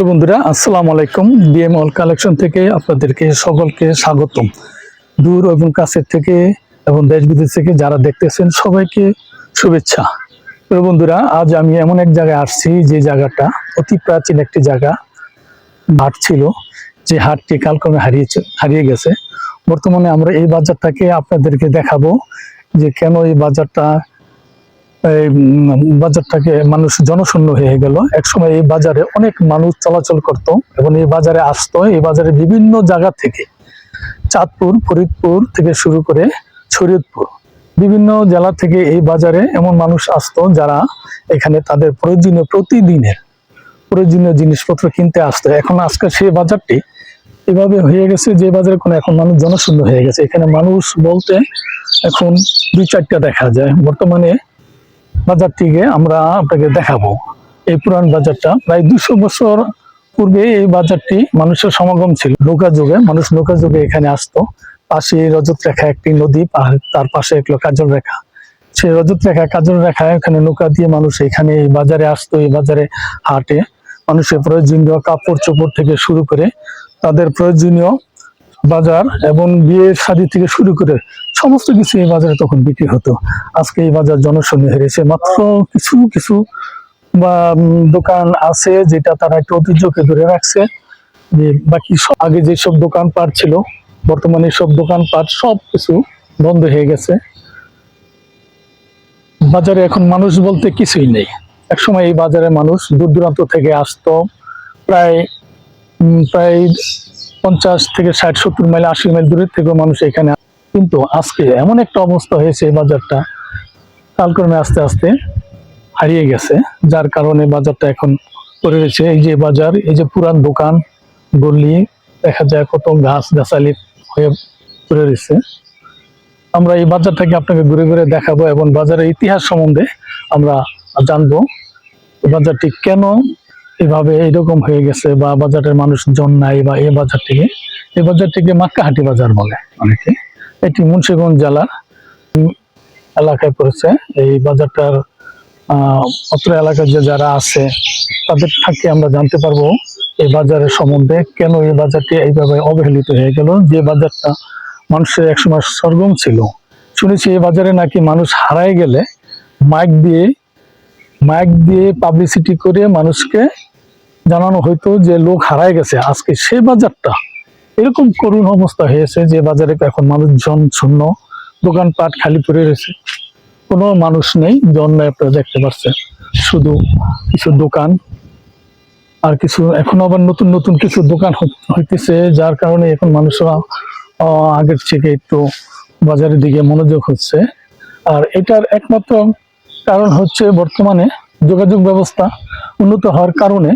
বন্ধুরা আসসালামু আলাইকুম। বিএম অল কালেকশন থেকে আপনাদেরকে সকলকে স্বাগতম। দূর এবং কাছের থেকে এবং দেশ বিদেশ থেকে যারা দেখতেছেন সবাইকে শুভেচ্ছা। বন্ধুরা আজ আমি এমন এক জায়গায় আসছি যে জায়গাটা অতি প্রাচীন একটি জায়গা, হাট ছিল, যে হাটটি কালক্রমে হারিয়ে গেছে। বর্তমানে আমরা এই বাজারটাকে আপনাদেরকে দেখাবো যে কেন এই বাজারটাকে মানুষ জনশূন্য হয়ে গেল। একসময় এই বাজারে অনেক মানুষ চলাচল করত এবং এই বাজারে আসতো। এই বাজারে বিভিন্ন জায়গা থেকে, চাঁদপুর, ফরিদপুর থেকে শুরু করে শরীয়তপুর, বিভিন্ন জেলা থেকে এই বাজারে এমন মানুষ আসতো যারা এখানে তাদের প্রতিদিনের প্রয়োজনীয় জিনিসপত্র কিনতে আসতো। এখন আজকে সেই বাজারটি এভাবে হয়ে গেছে যে বাজারে কোনো এখন মানুষ জনশূন্য হয়ে গেছে। এখানে মানুষ বলতে এখন 2-4টা দেখা যায়। বর্তমানে বাজারটিকে আমরা আপনাকে দেখাবো। এই পুরান বাজারটা প্রায় 200 বছর পূর্বে এই বাজারটি মানুষের সমাগম ছিল। নৌকা যুগে মানুষ নৌকা যুগে এখানে আসতো। পাশে রজত রেখা একটি নদী, তার পাশে একলো কাজল রেখা। সেই রজত রেখা কাজল রেখা এখানে নৌকা দিয়ে মানুষ এখানে এই বাজারে আসতো। এই বাজারে হাটে মানুষের প্রয়োজনীয় কাপড় চোপড় থেকে শুরু করে তাদের প্রয়োজনীয় বাজার এবং বিয়ের শাদী থেকে শুরু করে সমস্ত কিছু এই বাজারে তখন বিক্রি হতো। আজকে এই বাজার জনশূন্য হয়েছে। মাত্র কিছু কিছু বা দোকান আছে যেটা তারা একটু ঐতিহ্যকে ধরে রাখছে। যে বাকি আগে যেসব দোকানপাট ছিল, বর্তমানে সব দোকানপাট সব কিছু বন্ধ হয়ে গেছে। বাজারে এখন মানুষ বলতে কিছুই নেই। একসময় এই বাজারে মানুষ দূর দূরান্ত থেকে আসতো। প্রায় প্রায় 50 থেকে 60-70 মাইল, 80 মাইল দূরের থেকে মানুষ এখানে। কিন্তু আজকে এমন একটা অবস্থা হয়েছে এই বাজারটা কালক্রমে আস্তে আস্তে হারিয়ে গেছে, যার কারণে বাজারটা এখন পড়ে রয়েছে। এই যে বাজার, এই যে পুরান দোকান গলি দেখা যায়, কত গাছ গাছালি হয়ে পড়ে রয়েছে। আমরা এই বাজারটাকে আপনাকে ঘুরে ঘুরে দেখাবো এবং বাজারের ইতিহাস সম্বন্ধে আমরা জানবো। বাজারটি কেন এভাবে এরকম হয়ে গেছে, বা বাজারের মানুষজন নাই, বা এই বাজারটিকে মাক্কাহাটি বাজার বলে অনেকে। এটি মুন্সিগঞ্জ জেলার এলাকায় পড়েছে। এই বাজারটার অত্র এলাকার যে যারা আছে তাদের থেকে আমরা জানতে পারবো এই বাজারের সম্বন্ধে, কেন এই বাজারটি এইভাবে অবহেলিত হয়ে গেল। যে বাজারটা মানুষের একসময় সরগম ছিল। শুনেছি এই বাজারে নাকি মানুষ হারায় গেলে মাইক দিয়ে পাবলিসিটি করে মানুষকে জানানো হইতো যে লোক হারায় গেছে। আজকে সেই বাজারটা এরকম করুণ অবস্থা হয়েছে যে বাজারে এখন মানুষজন শূন্য, দোকানপাট খালি পড়ে রয়েছে, কোনো মানুষ নেই, জন নাই। আপনারা দেখতে পাচ্ছেন শুধু কিছু দোকান আর কিছু, এখন আবার নতুন নতুন কিছু দোকান হইতেছে, যার কারণে এখন মানুষরা আগের থেকে একটু বাজারের দিকে মনোযোগ হচ্ছে। আর এটার একমাত্র কারণ হচ্ছে বর্তমানে যোগাযোগ ব্যবস্থা উন্নত হওয়ার কারণে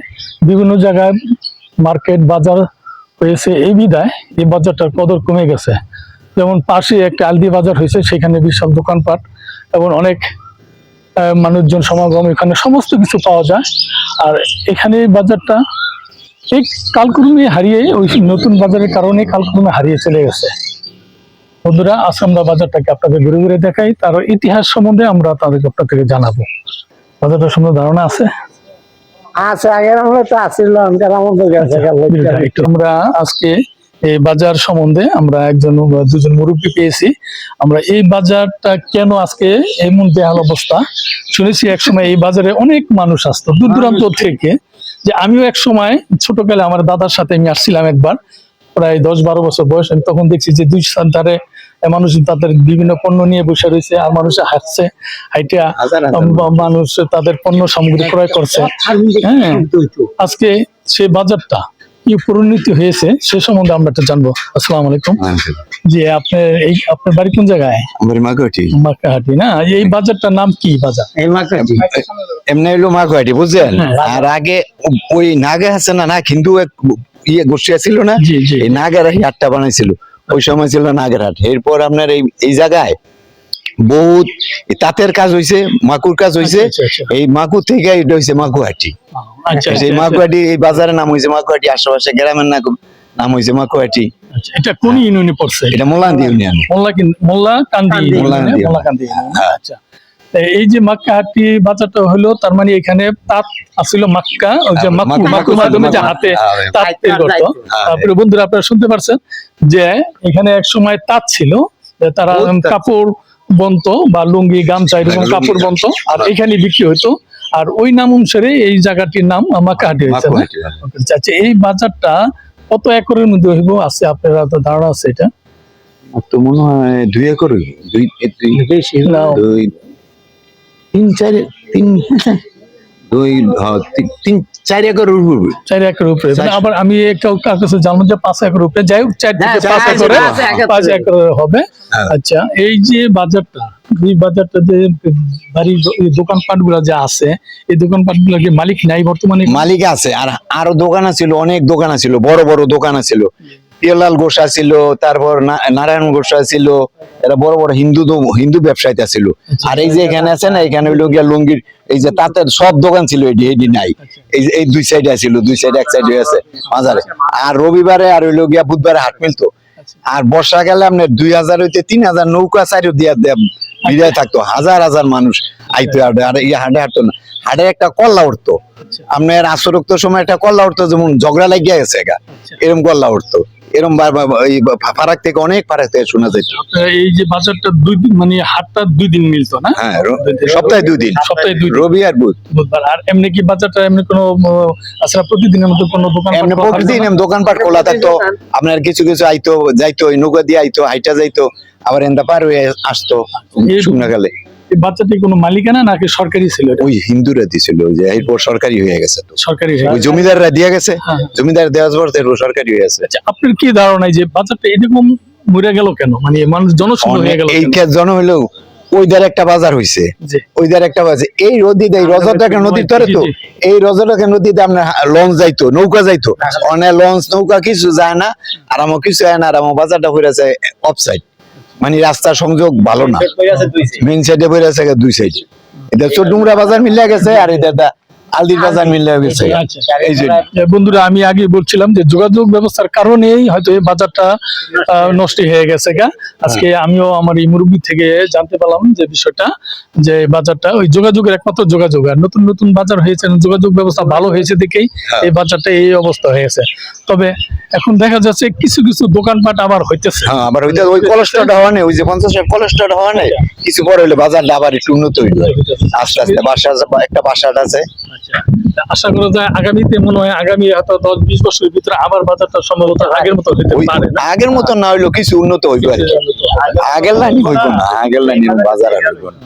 বিভিন্ন জায়গায় মার্কেট বাজার হয়েছে। এই বিধায় এই বাজারটার কদর কমে গেছে। যেমন পাশে একটা আলদি বাজার হয়েছে, সেখানে বিশাল দোকানপাট এবং অনেক মানুষজন সমাগম, এখানে সমস্ত কিছু পাওয়া যায়। আর এখানে বাজারটা এই কালক্রমে হারিয়ে, ওই নতুন বাজারের কারণে কালক্রমে হারিয়ে চলে গেছে। বন্ধুরা আজ আমরা বাজারটাকে আপনাদের ঘুরে ঘুরে দেখাই, তার ইতিহাস সম্বন্ধে আমরা আপনাদেরকে জানাবো। বাজারটার সম্বন্ধে ধারণা আছে? আমরা আজকে এই বাজার সম্বন্ধে আমরা দুজন মুরব্বী পেয়েছি। আমরা এই বাজারটা কেন আজকে এমন বেহাল অবস্থা, শুনেছি একসময় এই বাজারে অনেক মানুষ আসতো দূর দূরান্ত থেকে। যে আমিও এক সময় ছোটকালে আমার দাদার সাথে আমি আসছিলাম একবার, প্রায় 10-12 বছর বয়স। আমি তখন দেখছি যে দুই ধারে মানুষ তাদের বিভিন্ন পণ্য নিয়ে বসে রয়েছে, আর মানুষ হাঁটছে, হাইটা মানুষ তাদের পণ্য সামগ্রী ক্রয় করছে। হ্যাঁ, আজকে সে বাজারটা কি পরিণতি হয়েছে সে সম্বন্ধে আমরা একটা জানবো। আসসালামু আলাইকুম। জি, আপনার বাড়ি কোন জায়গায়? মাকাহাটি না? এই বাজারটার নাম কি বাজার? এমনি হলো মাকাহাটি, বুঝছেন? আর আগে ওই নাগে আছে না, কিন্তু গোষ্ঠী ছিল না, এই নাগের হাটটা বানাইছিল, ওই সময় ছিল নাগের হাট। এরপর আপনার এই জায়গায় বহুত তাঁতের কাজ হয়েছে, মাকুর কাজ হয়েছে। এই মাকুর থেকে এটা হয়েছে মাকুহাটি। এই মাকুহাটি, এই বাজারের নাম হয়েছে মাকুহাটি, আশেপাশে গ্রামের নাম হয়েছে মাকুহাটি। এটা কোন ইউনিয়নে পড়ছে? এটা মোল্লাকান্দি ইউনিয়ন। মোল্লাকান্দি। আচ্ছা, এই যে মাক্কা হাটি বাজারটা হলো, তার মানে এখানে তাঁত আসছিল মাক্কা, ওই যে মাকুর মাধ্যমে যে হাতে তাঁত তৈরি করতো। তারপরে বন্ধুরা আপনারা শুনতে পারছেন যে এখানে এক সময় তাঁত ছিল, যে তারা কাপড় বনতো বা লুঙ্গি গামছা এরকম কাপড় বনতো, আর এখানে বিক্রি হতো। আর ওই নাম অনুসারে এই জায়গাটির নাম মাক্কা হাটি হয়েছে। আচ্ছা, এই বাজারটা কত একরের মধ্যে হইব আছে আপনারা তো ধারণা আছে? এটা তো মনে হয় 2 একর, বেশি না, 4 একর উপরে। 4 একর উপরে। মানে আবার আমি কার কাছে জানলাম যে 5 একর উপরে, যাই হোক 4 থেকে 5 একরে 5 একর হবে। আচ্ছা, এই যে বাজারটা, এই বাজারটা যে বাড়ি দোকানপাট গুলা যে আছে, এই দোকানপাট গুলা কি মালিক নাই বর্তমানে? মালিক আছে, আর আরো দোকান ছিল, অনেক দোকান ছিল, বড় বড় দোকান ছিল। পিয়ালাল গোসা ছিল, তারপর নারায়ণ গোসা ছিল, এরা বড় বড় হিন্দু ব্যবসায়ীটা ছিল। আর এই যে এখানে আছে না, এখানে হইলো গিয়া লুঙ্গির এই যে তাঁতের সব দোকান ছিল, এটি নাই। এই 2 সাইডে ছিল, 2 সাইডে, এক সাইডে আছে মাঝারে। আর রবিবারে আর হইলো গিয়া বুধবারে হাট মিলতো। আর বর্ষাকালে আপনার 2000 হইতে 3000 নৌকা চাইরো দিয়া বিদায় থাকতো, হাজার হাজার মানুষ আইতো। আর হাটে হাঁটতো না, হাটে একটা কল্লা উঠতো, আপনার আসরক্ত সময় একটা কল্লা উঠতো, যেমন ঝগড়া লাগিয়া গেছে গা, এরকম কল্লা উঠতো। এরকম ফারাক থেকে, অনেক ফারাক থেকে শোনা যেত। এই যে বাজারটা 2 দিন, মানে হাটটা 2 দিন মিলতো না? হ্যাঁ, সপ্তাহে 2 দিন, সপ্তাহে 2 দিন, রবি আর বুধবার। আর এমনি কি বাজারটা এমনি কোনো আসলে প্রতিদিনের মতো কোনো দোকান? এমনি প্রতিদিন দোকানপাট খোলা থাকতো। আপনার কিছু কিছু আইতো যাইতো, নৌকা দিয়ে আইতো, হাইটা যাইতো, আবার এন্দা পার হয়ে আসতো শুকনাকালে। এই বাচ্চাটি কোনো মালিকানা নাকি সরকারি ছিল? ওই হিন্দুরা দিছিল, ওই যে এরপর সরকারি হয়ে গেছে। তো সরকারি, ওই জমিদাররা দিয়ে গেছে, জমিদার দেওয়ার পর সরকারি হয়ে গেছে। আচ্ছা, আপনার কি ধারণা যে বাজারটা এরকম মরে গেল কেন? মানে মানুষ জনশূন্য হয়ে গেল? এই জন হইলো ওই ধারে একটা বাজার হইছে, ওই ধারে একটা বাজার, এই নদীতে, এই রজটাকে নদীর তরে তো, এই রজটাকে নদীতে আপনার লঞ্চ যাইতো, নৌকা যাইতো। অনেক লঞ্চ নৌকা কিছু যায় না, আর আমার কিছু যায় না। আর আমার বাজারটা হইছে অফসাইড, মানে রাস্তার সংযোগ ভালো না, মেইন সাইডে বইরা আছে 2 সাইড। এটা চোডুমরা বাজার মিলে গেছে, আর এটা আলদির বাজার মিলে গেছে। এই যে বন্ধুরা, আমি আগে বলছিলাম যে যোগাযোগ ব্যবস্থার কারণেই হয়তো এই বাজারটা নষ্ট হয়ে গেছে গা। আজকে আমিও আমার এই মুরব্বী থেকে জানতে পারলাম যে বিষয়টা, যে বাজারটা ওই যোগাযোগের একমাত্র যোগাযোগ। আর নতুন নতুন বাজার হয়েছে, যোগাযোগ ব্যবস্থা ভালো হয়েছে দেখেই এই বাজারটা এই অবস্থা হয়েছে। তবে এখন দেখা যাচ্ছে কিছু কিছু দোকানপাট আবার হইতেছে। হ্যাঁ, আবার হইতে ওই কলেস্ট্রলটা হওয়া নেই, ওই যে 50 কলেস্ট্রলটা হওয়া নেই, কিছু পরে হইলে বাজারটা আবার একটু উন্নত হইলো আস্তে আস্তে। একটা বাসাট আছে। আশা করা যায় আগামীতে, মনে হয় আগামী হয়তো 10-20 বছরের ভিতরে আবার বাজারটা সম্ভবত আগের মতো হইতে পারে। আগের মতো না হইলো কিছু উন্নত হইবে আর কি। আগের লাইন হইব না, আগের লাইন বাজার আর হইব না।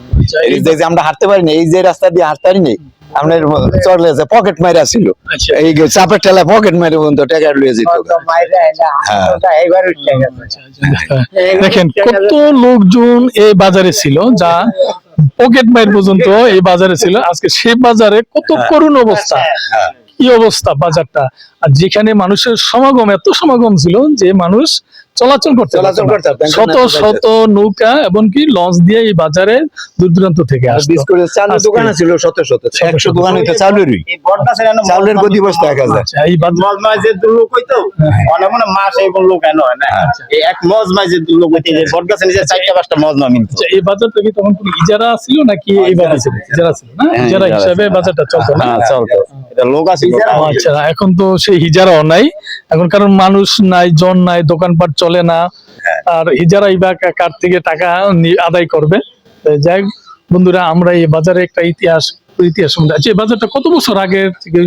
এই যে আমরা হাঁটতে পারি না, এই যে রাস্তা দিয়ে হাঁটতে পারি না, আপনার চলে যে পকেট মাইরা ছিল, এই চাপের ঠেলা পকেট মাইরে বন্ধু টাকা লইয়ে যেত। দেখেন কত লোকজন এই বাজারে ছিল, যা পকেট মাইর পর্যন্ত এই বাজারে ছিল। আজকে সেই বাজারে কত করুণ অবস্থা, কি অবস্থা বাজারটা। আর যেখানে মানুষের সমাগম, এত সমাগম ছিল যে মানুষ চলাচল করতে শত শত নৌকা এমনকি লঞ্চ দিয়ে এই বাজারে দূর দূরান্ত থেকে দোকান ছিল, শত শত 100 দোকান হইতে চাউলেরই, চাউলের গদি বস্তা 1000। এই মজমাইজের লোক হইতো অনেক মনে মাস এই লোক কেন হয় না, এই এক মজমাইজের লোক হইতে যে বটগাছে নিজে 4-5টা মজমা মিলত। এই বাজারটা কি তখন কোনো ইজারা ছিল নাকি? এই বাজার ছিল ইজারা ছিল না? ইজারা হিসাবে বাজারটা চলতো না? চলতো, এটা লোক আছে। আচ্ছা, এখন তো সেই হিজারাও নাই এখন, কারণ মানুষ নাই, জন নাই, দোকানপাট চলে না। আর হিজারাই বা কার থেকে টাকা আদায় করবে? যাই হোক বন্ধুরা, আমরা এই বাজারে একটা ইতিহাস আচ্ছা, এই বাজারটা কত বছর আগে থেকে?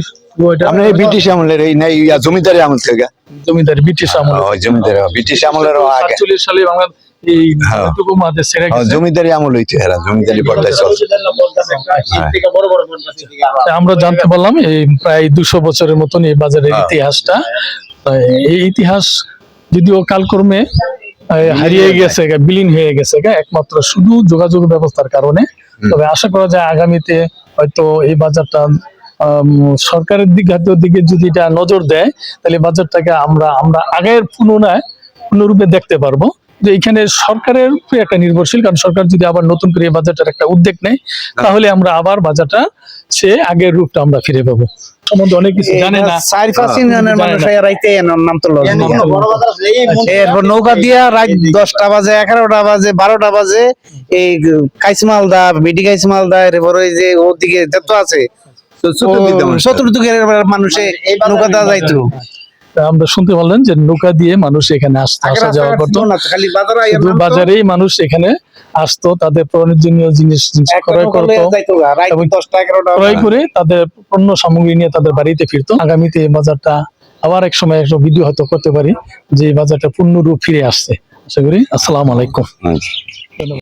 আমরা এই ব্রিটিশ আমলের, এই নাই জমিদারি আমল থেকে। জমিদারি ব্রিটিশ আমল? জমিদারি ব্রিটিশ আমলের আগে 48 সালে বাংলা এই উপমহাদেশ ছেড়ে গেছে। জমিদারি আমল হইতো, এরা জমিদারি পর্দায় চলছে। আমরা জানতে পারলাম এই প্রায় 200 বছরের মতন এই বাজারের ইতিহাসটা। এই ইতিহাস যদিও কালক্রমে হারিয়ে গেছে, বিলীন হয়ে গেছে একমাত্র শুধু যোগাযোগ ব্যবস্থার কারণে। তবে আশা করা যায় আগামীতে হয়তো এই বাজারটা সরকারের দিকে যদি এটা নজর দেয়, তাহলে বাজারটাকে আমরা আগের পুনরূপে দেখতে পারবো। যে এখানে সরকারের উপরে একটা নির্ভরশীল, কারণ সরকার যদি আবার নতুন করে এই বাজারটার একটা উদ্যোগ নেয় তাহলে আমরা আবার বাজারটা সে আগের রূপটা আমরা ফিরে পাবো। সম্বন্ধে অনেক কিছু জানে না, 4-5 ইউনিয়নের মানুষ এই রাইতে নাম তো লস। বড় বাজার আছে, এই এরপর নৌকা দিয়া রাত 10টা বাজে, 11টা বাজে, 12টা বাজে এই কাইসমালদা, বিডি কাইসমালদা, এরপর ওই যে ওদিকে যত আছে চতুর্দিকের মানুষে নৌকা দেওয়া যাইতো। তা আমরা শুনতে পারলেন যে নৌকা দিয়ে মানুষ এখানে আসতো, আসা যাওয়া করতো। খালি বাজারে আইয়া শুধু নামতো, বাজারেই মানুষ এখানে আসতো, তাদের প্রয়োজনীয় জিনিস একটা ক্রয় নৌকা করতো, লইয়া যাইতো গা, রাত এবং 10টা 11টা ক্রয় করে তাদের পণ্য সামগ্রী নিয়ে তাদের বাড়িতে ফিরতো। আগামীতে এই বাজারটা আবার এক সময় একটা ভিডিও হয়তো করতে পারি যে এই বাজারটা পূর্ণরূপ ফিরে আসছে। আশা করি। আসসালামু আলাইকুম। আচ্ছা।